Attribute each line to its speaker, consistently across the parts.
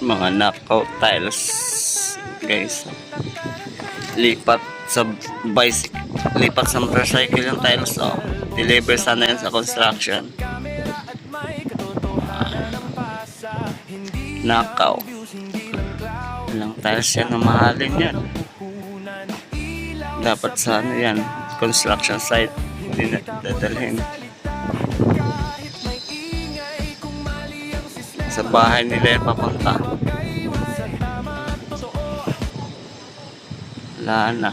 Speaker 1: Mga knockout tiles guys. Lipat sa bicycle, lipat sa motorcycle yung tiles, oh. Deliver sana yan sa construction. Nakaw. Ilang tiles yan na mahalin yan. Dapat sa ano yan, construction site, hindi na dadalhin. Sa bahay nila yung papunta. Wala na.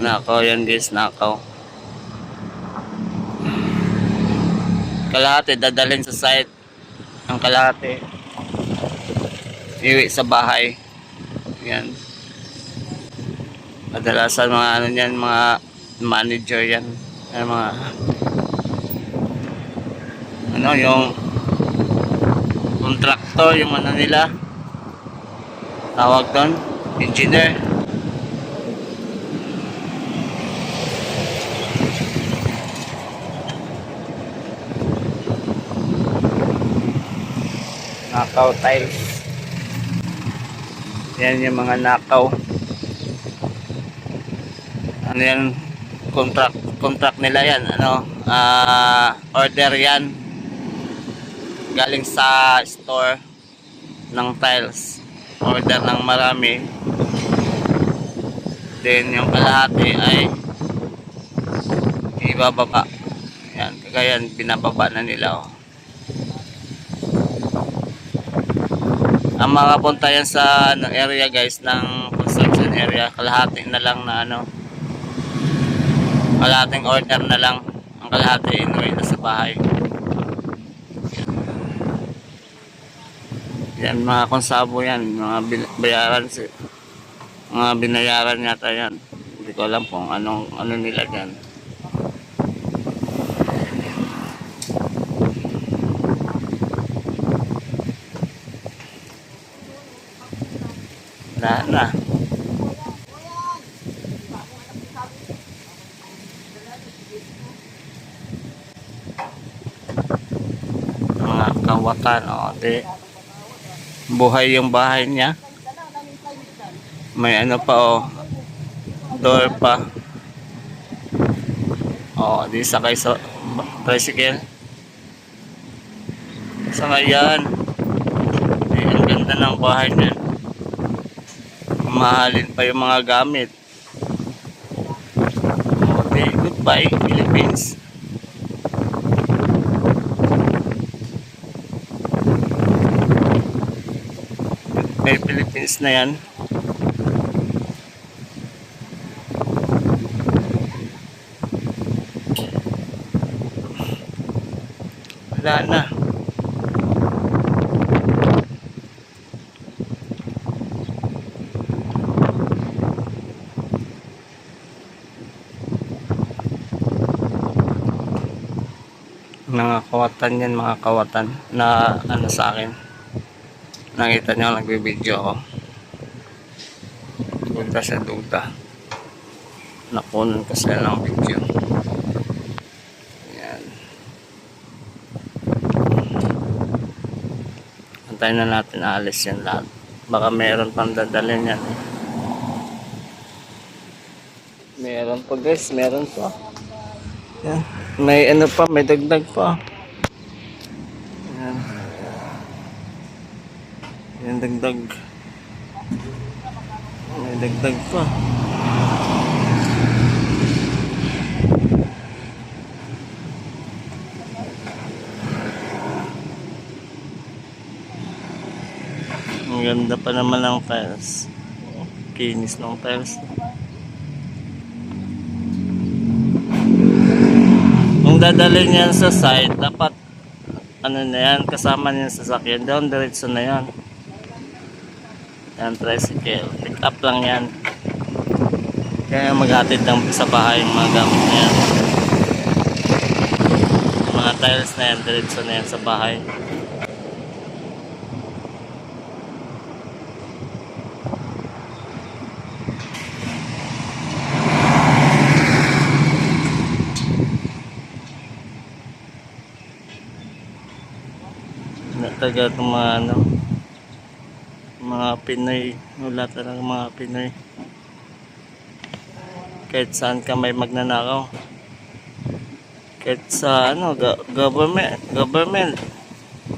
Speaker 1: Nakaw yan guys, nakaw. Kalahati dadalhin sa site. Ang kalahati iwi sa bahay. Yan. Kadalasan mga ano yan, mga manager yan. Yan mga ano yung contractor, yung ano nila tawag doon, engineer. Nakaw tiles. Yan yung mga nakaw. Ano yan, contract nila yan, ano, order yan galing sa store ng tiles, order ng marami, then yung kalahati ay ibababa. Yan, kaya binababa na nila, oh. Ang makapunta yan sa ano, area guys, ng construction area, kalahati na lang na ano, kalahating order na lang, ang kalahati inuwi na sa bahay. Yan mga konsabo yan, mga bayaran, mga binayaran yata yan. Hindi ko alam kung ano nila dyan. Wala na. Mga kawatan, o, di buhay yung bahay niya. May ano pa, oh, door pa. Oh, di sakay sa tricycle. Sa ngayon, ang ganda ng bahay niya. Mahalin pa yung mga gamit. Okay, goodbye Philippines. May Philippines na yan. Wala na. Mga kawatan yan, mga kawatan na ano sa akin. Nakita nyo, nagbibideo ako. Punta sa duta. Nakunan ko sila ng video. Ayan. Antayin na natin, alis yan lahat. Baka meron pang dadalhin yan. Meron pa guys, meron pa. Yan. May ano pa, may dagdag pa. Ayan. Yan, dagdag. May dagdag pa. Ang ganda pa naman ng tiles. Kinis ng tiles. Kung dadalhin yan sa site, dapat ano na yan, kasama niya sa sasakyan. Down diretso na yan. Yan, tricycle. Pick up lang yan. Kaya maghatid lang sa bahay yung mga gamit na yan. Mga tiles na yan, diretso na yan sa bahay. Taga itong mga ano, mga Pinoy. Wala talaga mga Pinoy. Kahit saan ka may magnanakaw. Kahit sa ano, government,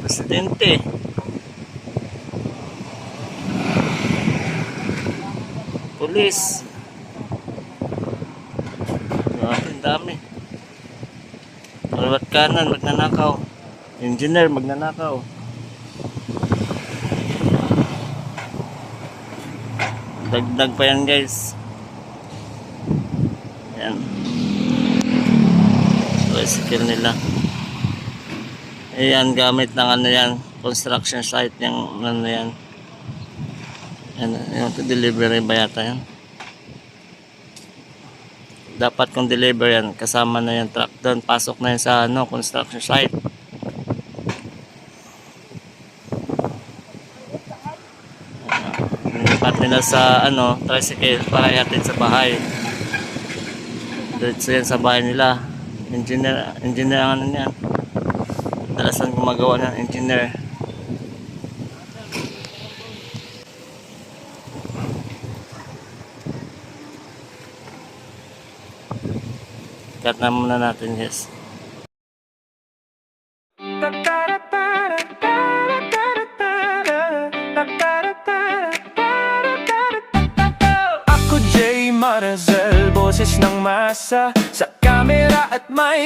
Speaker 1: presidente. Pulis. Ang dami. Kaliwat kanan, magnanakaw. Engineer, magnanakaw. Dagdag pa yan, guys. Yan. Tricycle nila. Ayan, gamit ng ano yan, construction site yung ano yan. Yan, yung delivery ba yata yan? Dapat kung deliver yan, kasama na yung truck doon. Pasok na yan sa ano, construction site. Nilipat nila sa ano, tricycle para ihatid sa bahay. Diretso yan sa bahay nila. Engineer ang ano yan. Dalasan gumagawa ng engineer. Cut na muna natin, yes.
Speaker 2: Ako Jay Marazel, boses ng masa sa kamera at may